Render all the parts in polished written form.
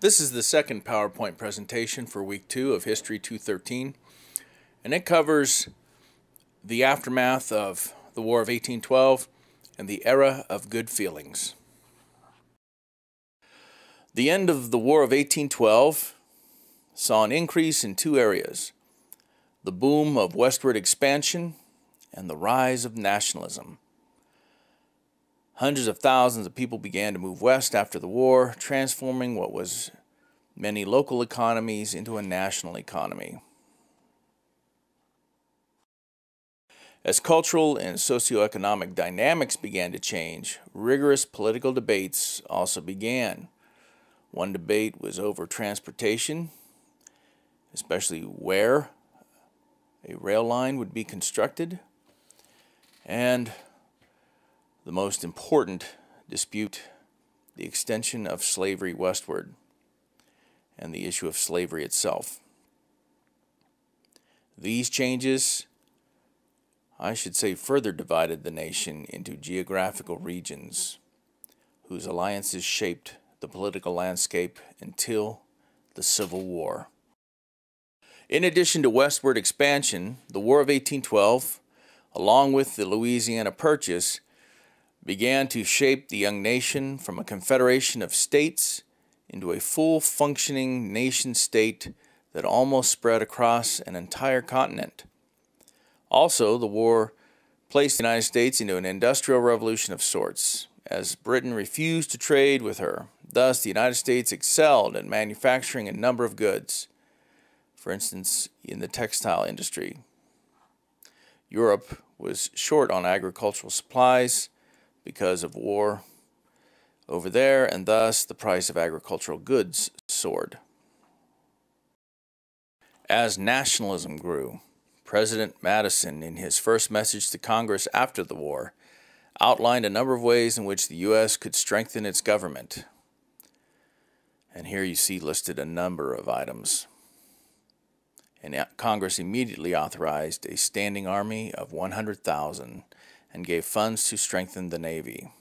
This is the second PowerPoint presentation for Week 2 of History 213, and it covers the aftermath of the War of 1812 and the era of good feelings. The end of the War of 1812 saw an increase in two areas: the boom of westward expansion and the rise of nationalism. Hundreds of thousands of people began to move west after the war, transforming what was many local economies into a national economy. As cultural and socioeconomic dynamics began to change, rigorous political debates also began. One debate was over transportation, especially where a rail line would be constructed, and the most important dispute, the extension of slavery westward and the issue of slavery itself. These changes, I should say, further divided the nation into geographical regions whose alliances shaped the political landscape until the Civil War. In addition to westward expansion, the War of 1812, along with the Louisiana Purchase, began to shape the young nation from a confederation of states into a full-functioning nation-state that almost spread across an entire continent. Also, the war placed the United States into an industrial revolution of sorts, as Britain refused to trade with her. Thus, the United States excelled at manufacturing a number of goods, for instance, in the textile industry. Europe was short on agricultural supplies because of war over there, and thus the price of agricultural goods soared. As nationalism grew, President Madison, in his first message to Congress after the war, outlined a number of ways in which the U.S. could strengthen its government. And here you see listed a number of items. And Congress immediately authorized a standing army of 100,000 and gave funds to strengthen the Navy.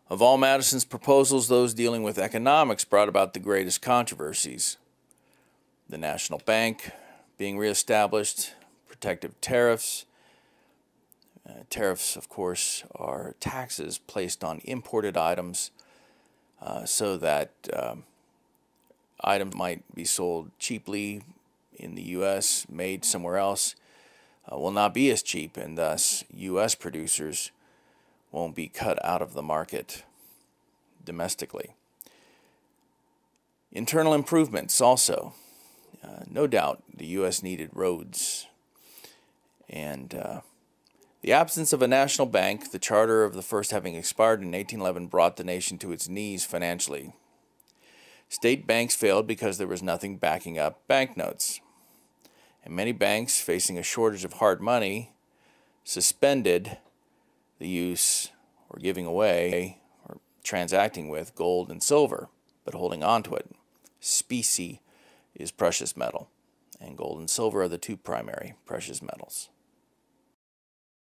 Of all Madison's proposals, those dealing with economics brought about the greatest controversies. The National Bank being reestablished, protective tariffs. Tariffs, of course, are taxes placed on imported items so that items might be sold cheaply in the U.S., made somewhere else, will not be as cheap, and thus U.S. producers won't be cut out of the market domestically. Internal improvements also. No doubt the U.S. needed roads, and the absence of a national bank, the charter of the first having expired in 1811, brought the nation to its knees financially. State banks failed because there was nothing backing up banknotes. And many banks, facing a shortage of hard money, suspended the use or giving away or transacting with gold and silver, but holding on to it. Specie is precious metal, and gold and silver are the two primary precious metals.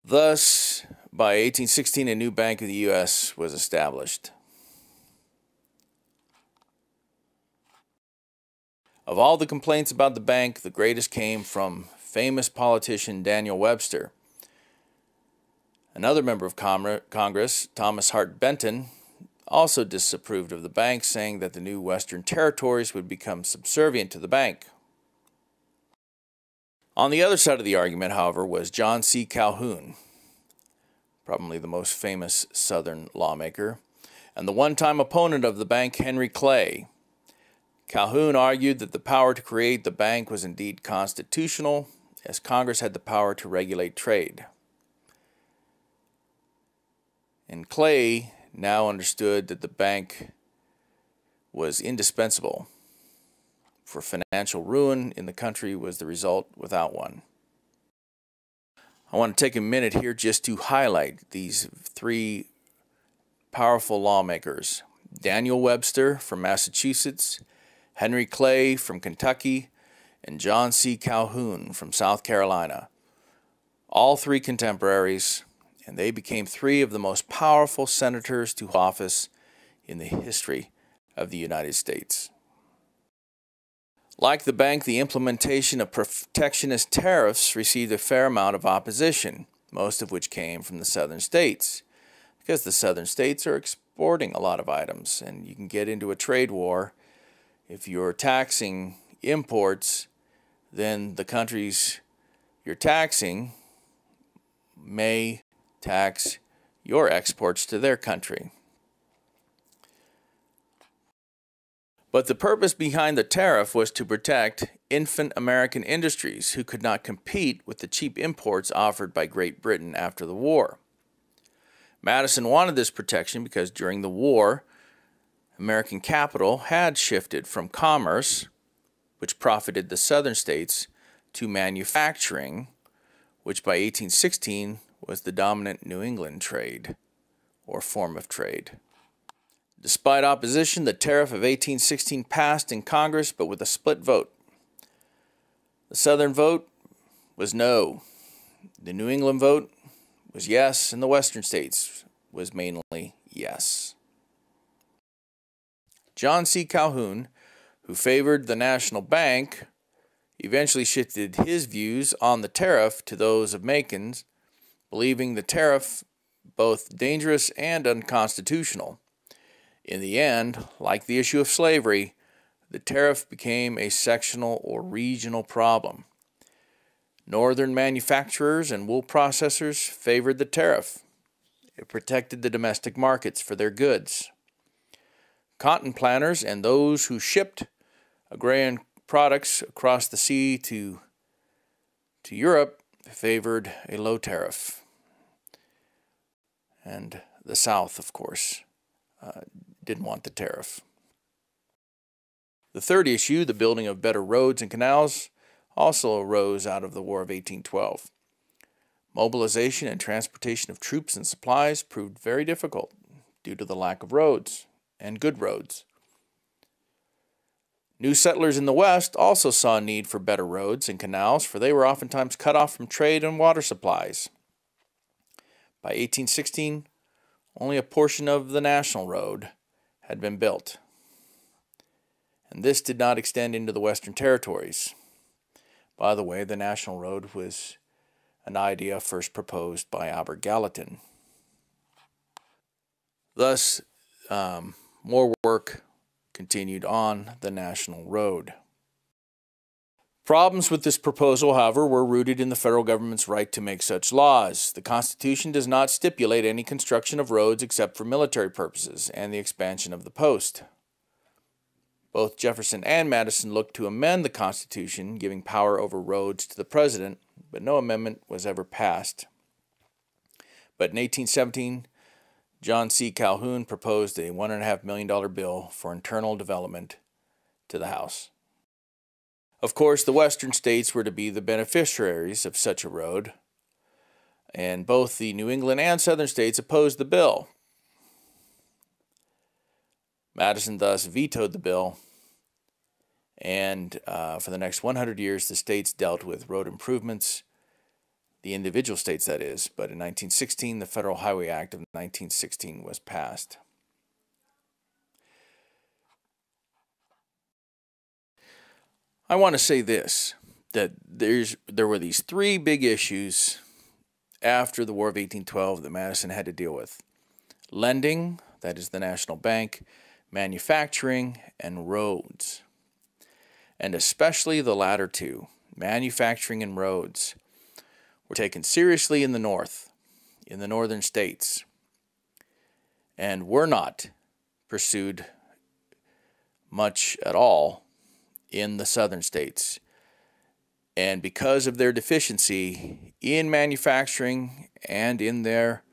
Thus, by 1816, a new Bank of the U.S. was established. Of all the complaints about the bank, the greatest came from famous politician Daniel Webster. Another member of Congress, Thomas Hart Benton, also disapproved of the bank, saying that the new Western territories would become subservient to the bank. On the other side of the argument, however, was John C. Calhoun, probably the most famous Southern lawmaker, and the one-time opponent of the bank, Henry Clay. Calhoun argued that the power to create the bank was indeed constitutional, as Congress had the power to regulate trade. And Clay now understood that the bank was indispensable, for financial ruin in the country was the result without one. I want to take a minute here just to highlight these three powerful lawmakers: Daniel Webster from Massachusetts, Henry Clay from Kentucky, and John C. Calhoun from South Carolina. All three contemporaries, and they became three of the most powerful senators to office in the history of the United States. Like the bank, the implementation of protectionist tariffs received a fair amount of opposition, most of which came from the southern states, because the southern states are exporting a lot of items, and you can get into a trade war. If you're taxing imports, then the countries you're taxing may tax your exports to their country. But the purpose behind the tariff was to protect infant American industries who could not compete with the cheap imports offered by Great Britain after the war. Madison wanted this protection because during the war, American capital had shifted from commerce, which profited the southern states, to manufacturing, which by 1816 was the dominant New England trade, or form of trade. Despite opposition, the tariff of 1816 passed in Congress, but with a split vote. The Southern vote was no. The New England vote was yes, and the Western states was mainly yes. John C. Calhoun, who favored the national bank, eventually shifted his views on the tariff to those of Macon's, believing the tariff both dangerous and unconstitutional. In the end, like the issue of slavery, the tariff became a sectional or regional problem. Northern manufacturers and wool processors favored the tariff. It protected the domestic markets for their goods. Cotton planters and those who shipped agrarian products across the sea to Europe favored a low tariff. And the South, of course, didn't want the tariff. The third issue, the building of better roads and canals, also arose out of the War of 1812. Mobilization and transportation of troops and supplies proved very difficult due to the lack of roads and good roads. New settlers in the West also saw a need for better roads and canals, for they were oftentimes cut off from trade and water supplies. By 1816, only a portion of the National Road had been built, and this did not extend into the Western Territories. By the way, the National Road was an idea first proposed by Albert Gallatin. Thus, more work continued on the National Road. Problems with this proposal, however, were rooted in the federal government's right to make such laws. The Constitution does not stipulate any construction of roads except for military purposes and the expansion of the post. Both Jefferson and Madison looked to amend the Constitution, giving power over roads to the president, but no amendment was ever passed. But in 1817, John C. Calhoun proposed a $1.5 million bill for internal development to the House. Of course, the Western states were to be the beneficiaries of such a road, and both the New England and Southern states opposed the bill. Madison thus vetoed the bill, and for the next 100 years, the states dealt with road improvements, the individual states, that is, but in 1916, the Federal Highway Act of 1916 was passed. I want to say this, that there were these three big issues after the War of 1812 that Madison had to deal with. Lending, that is the national bank, manufacturing, and roads. And especially the latter two, manufacturing and roads, were taken seriously in the North, in the northern states, and were not pursued much at all in the southern states. And because of their deficiency in manufacturing and in their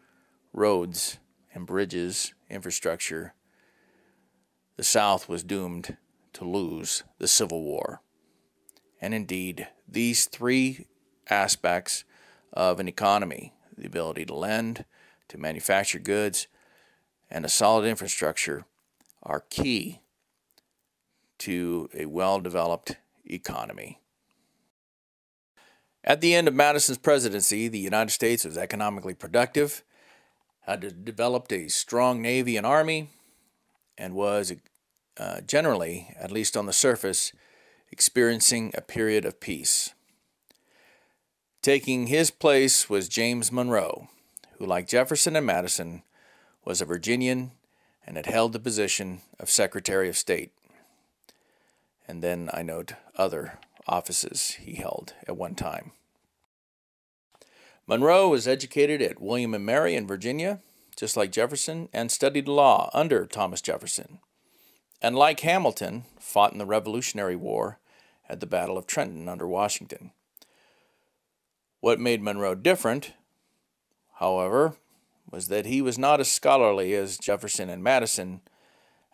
roads and bridges infrastructure, the South was doomed to lose the Civil War. And indeed, these three aspects of an economy, the ability to lend, to manufacture goods, and a solid infrastructure, are key to a well-developed economy. At the end of Madison's presidency, the United States was economically productive, had developed a strong navy and army, and was generally, at least on the surface, experiencing a period of peace. Taking his place was James Monroe, who, like Jefferson and Madison, was a Virginian and had held the position of Secretary of State. And then I note other offices he held at one time. Monroe was educated at William and Mary in Virginia, just like Jefferson, and studied law under Thomas Jefferson, and like Hamilton, fought in the Revolutionary War at the Battle of Trenton under Washington. What made Monroe different, however, was that he was not as scholarly as Jefferson and Madison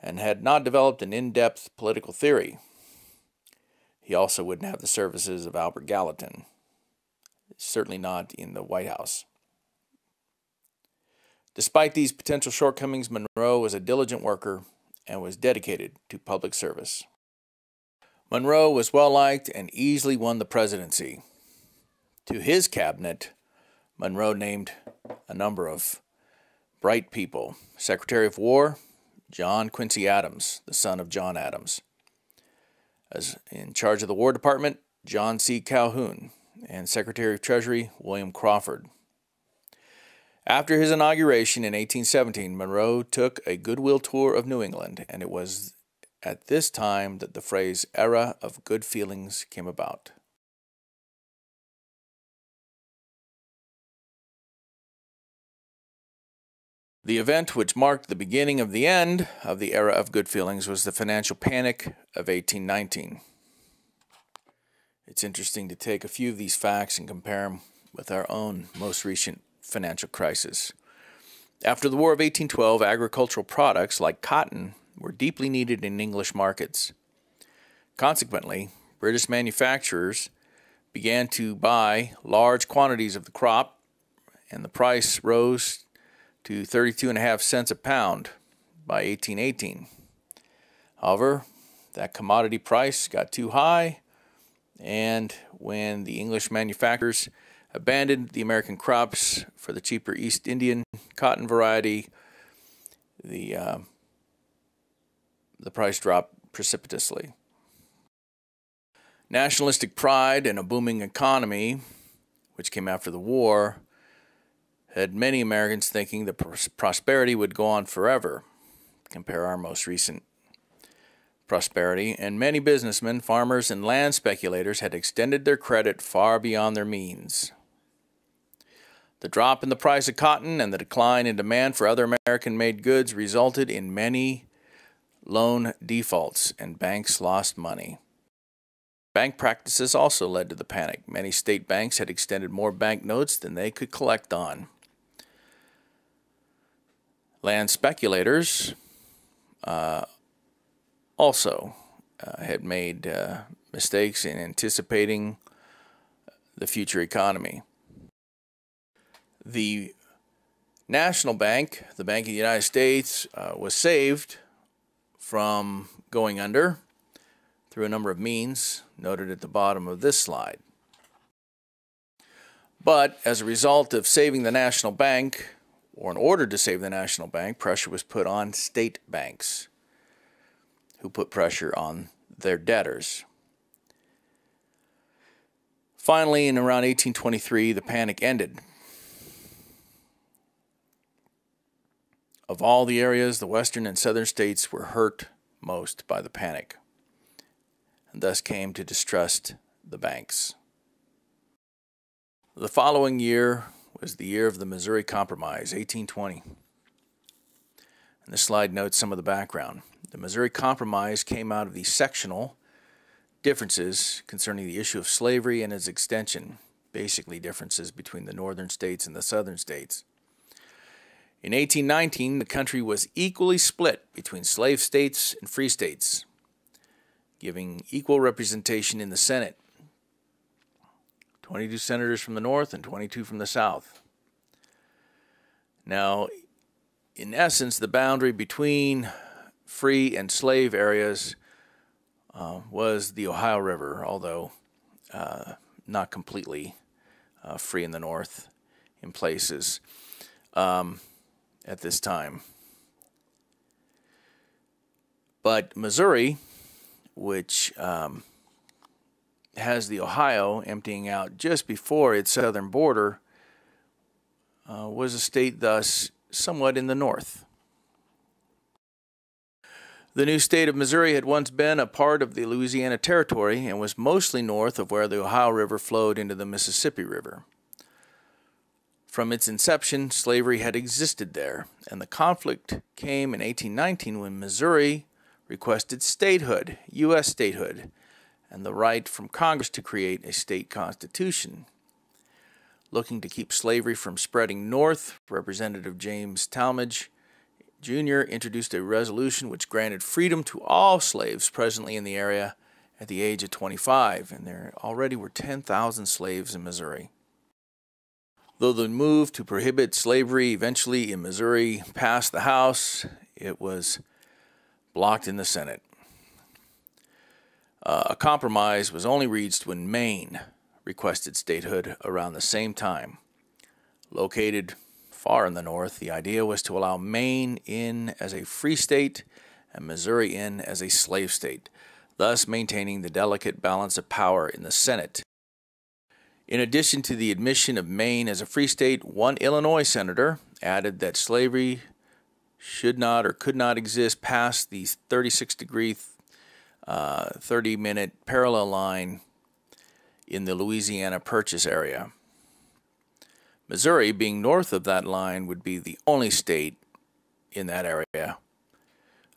and had not developed an in-depth political theory. He also wouldn't have the services of Albert Gallatin, certainly not in the White House. Despite these potential shortcomings, Monroe was a diligent worker and was dedicated to public service. Monroe was well-liked and easily won the presidency. To his cabinet, Monroe named a number of bright people. Secretary of War, John Quincy Adams, the son of John Adams. As in charge of the War Department, John C. Calhoun, and Secretary of Treasury, William Crawford. After his inauguration in 1817, Monroe took a goodwill tour of New England, and it was at this time that the phrase "era of good feelings" came about. The event which marked the beginning of the end of the era of good feelings was the financial panic of 1819. It's interesting to take a few of these facts and compare them with our own most recent financial crisis. After the War of 1812, agricultural products like cotton were deeply needed in English markets. Consequently, British manufacturers began to buy large quantities of the crop, and the price rose to 32.5 cents a pound by 1818. However, that commodity price got too high, and when the English manufacturers abandoned the American crops for the cheaper East Indian cotton variety, the price dropped precipitously. Nationalistic pride and a booming economy, which came after the war, had many Americans thinking that prosperity would go on forever. Compare our most recent prosperity, and many businessmen, farmers, and land speculators had extended their credit far beyond their means. The drop in the price of cotton and the decline in demand for other American-made goods resulted in many loan defaults, and banks lost money. Bank practices also led to the panic. Many state banks had extended more banknotes than they could collect on. Land speculators also had made mistakes in anticipating the future economy. The National Bank, the Bank of the United States, was saved from going under through a number of means noted at the bottom of this slide. But as a result of saving the National Bank, or in order to save the National Bank, pressure was put on state banks, who put pressure on their debtors. Finally, in around 1823, the panic ended. Of all the areas, the western and southern states were hurt most by the panic, and thus came to distrust the banks. The following year was the year of the Missouri Compromise, 1820. And this slide notes some of the background. The Missouri Compromise came out of the sectional differences concerning the issue of slavery and its extension, basically differences between the northern states and the southern states. In 1819, the country was equally split between slave states and free states, giving equal representation in the Senate. 22 senators from the north and 22 from the south. Now, in essence, the boundary between free and slave areas was the Ohio River, although not completely free in the north in places at this time. But Missouri, which has the Ohio emptying out just before its southern border, was a state thus somewhat in the north. The new state of Missouri had once been a part of the Louisiana Territory and was mostly north of where the Ohio River flowed into the Mississippi River. From its inception, slavery had existed there, and the conflict came in 1819 when Missouri requested statehood, U.S. statehood, and the right from Congress to create a state constitution. Looking to keep slavery from spreading north, Representative James Talmadge Jr. introduced a resolution which granted freedom to all slaves presently in the area at the age of 25, and there already were 10,000 slaves in Missouri. Though the move to prohibit slavery eventually in Missouri passed the House, it was blocked in the Senate. A compromise was only reached when Maine requested statehood around the same time. Located far in the north, the idea was to allow Maine in as a free state and Missouri in as a slave state, thus maintaining the delicate balance of power in the Senate. In addition to the admission of Maine as a free state, one Illinois senator added that slavery should not or could not exist past the 36-degree, 30-minute parallel line in the Louisiana Purchase area. Missouri, being north of that line, would be the only state in that area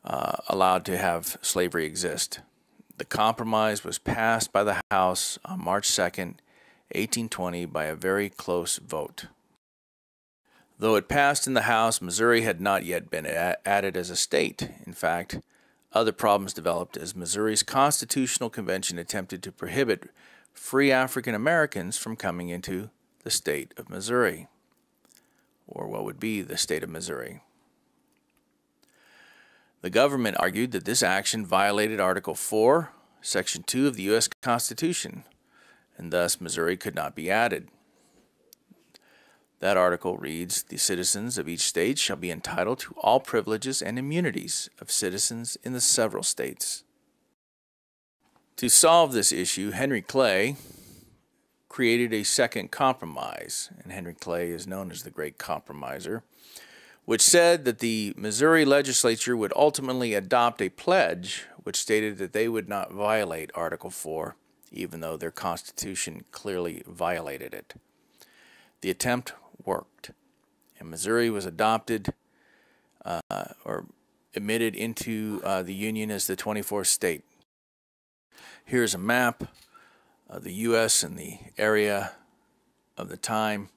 allowed to have slavery exist. The compromise was passed by the House on March 2nd, 1820 by a very close vote. Though it passed in the House, Missouri had not yet been added as a state. In fact, other problems developed as Missouri's Constitutional Convention attempted to prohibit free African Americans from coming into the state of Missouri, or what would be the state of Missouri. The government argued that this action violated Article 4, Section 2 of the U.S. Constitution, and thus Missouri could not be added. That article reads, "The citizens of each state shall be entitled to all privileges and immunities of citizens in the several states." To solve this issue, Henry Clay created a second compromise, and Henry Clay is known as the Great Compromiser, which said that the Missouri legislature would ultimately adopt a pledge which stated that they would not violate Article 4, even though their Constitution clearly violated it. The attempt worked, and Missouri was adopted or admitted into the Union as the 24th state. Here's a map of the U.S. and the area of the time,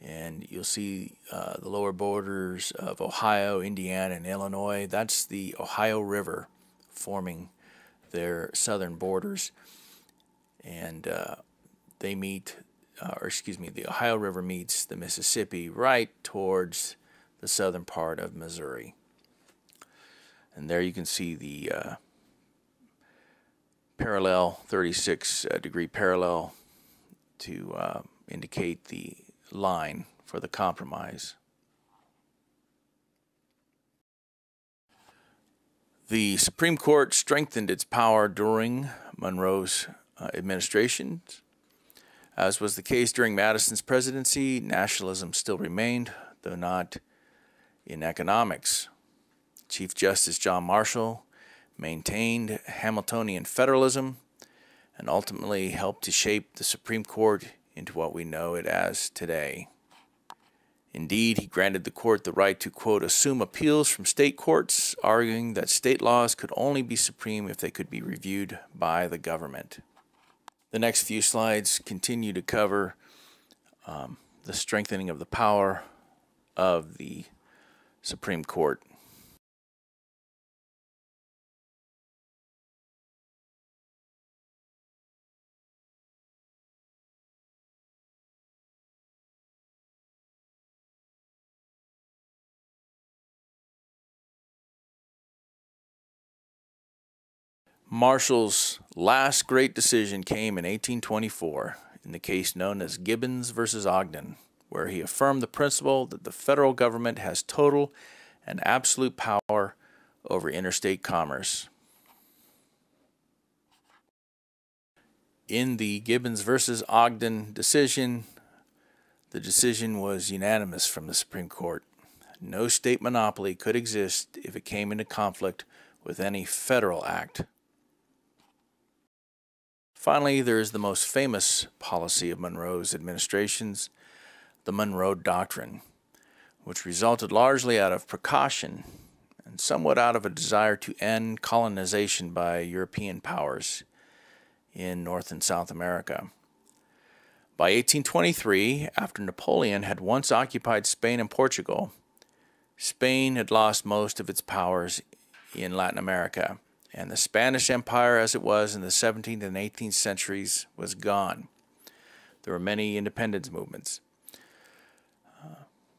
and you'll see the lower borders of Ohio, Indiana, and Illinois. That's the Ohio River forming their southern borders, and they meet, the Ohio River meets the Mississippi right towards the southern part of Missouri. And there you can see the parallel, 36-degree parallel to indicate the line for the compromise. The Supreme Court strengthened its power during Monroe's administration. As was the case during Madison's presidency, nationalism still remained, though not in economics. Chief Justice John Marshall maintained Hamiltonian federalism and ultimately helped to shape the Supreme Court into what we know it as today. Indeed, he granted the court the right to, quote, assume appeals from state courts, arguing that state laws could only be supreme if they could be reviewed by the government. The next few slides continue to cover the strengthening of the power of the Supreme Court. Marshall's last great decision came in 1824 in the case known as Gibbons versus Ogden, where he affirmed the principle that the federal government has total and absolute power over interstate commerce. In the Gibbons versus Ogden decision, the decision was unanimous from the Supreme Court. No state monopoly could exist if it came into conflict with any federal act. Finally, there is the most famous policy of Monroe's administrations, the Monroe Doctrine, which resulted largely out of precaution and somewhat out of a desire to end colonization by European powers in North and South America. By 1823, after Napoleon had once occupied Spain and Portugal, Spain had lost most of its powers in Latin America, and the Spanish Empire as it was in the 17th and 18th centuries was gone. There were many independence movements.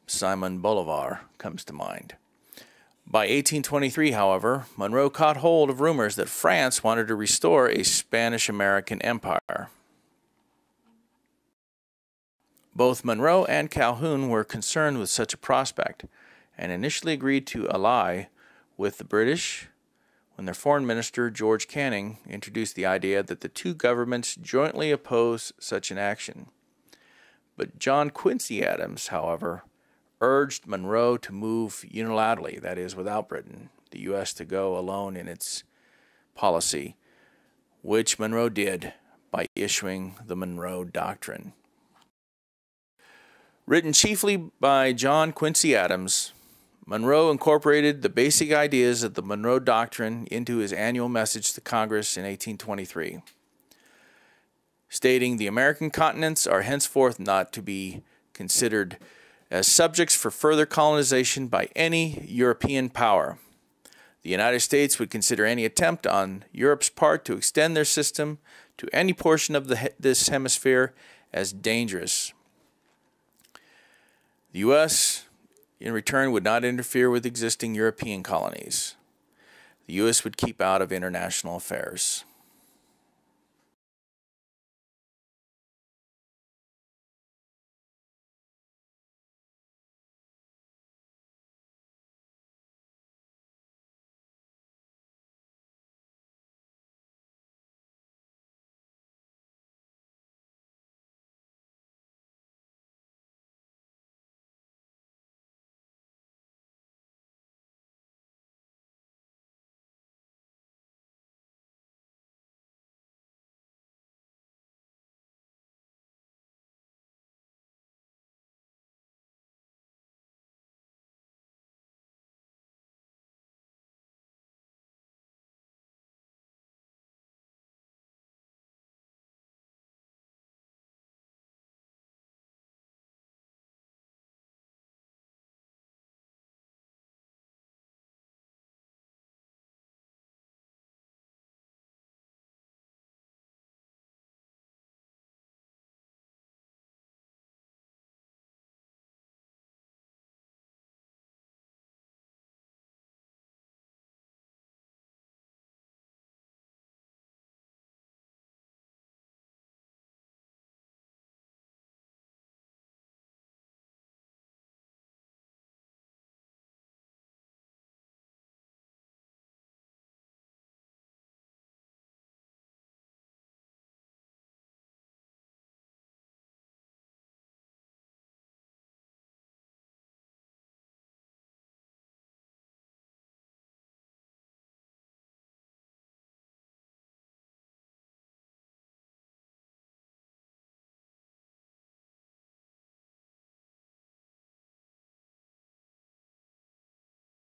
Simon Bolivar comes to mind. By 1823, however, Monroe caught hold of rumors that France wanted to restore a Spanish-American empire. Both Monroe and Calhoun were concerned with such a prospect, and initially agreed to ally with the British when their foreign minister, George Canning, introduced the idea that the two governments jointly oppose such an action. But John Quincy Adams, however, urged Monroe to move unilaterally, that is, without Britain, the U.S. to go alone in its policy, which Monroe did by issuing the Monroe Doctrine. Written chiefly by John Quincy Adams, Monroe incorporated the basic ideas of the Monroe Doctrine into his annual message to Congress in 1823, stating the American continents are henceforth not to be considered as subjects for further colonization by any European power. The United States would consider any attempt on Europe's part to extend their system to any portion of this hemisphere as dangerous. The U.S., in return, would not interfere with existing European colonies. The U.S. would keep out of international affairs.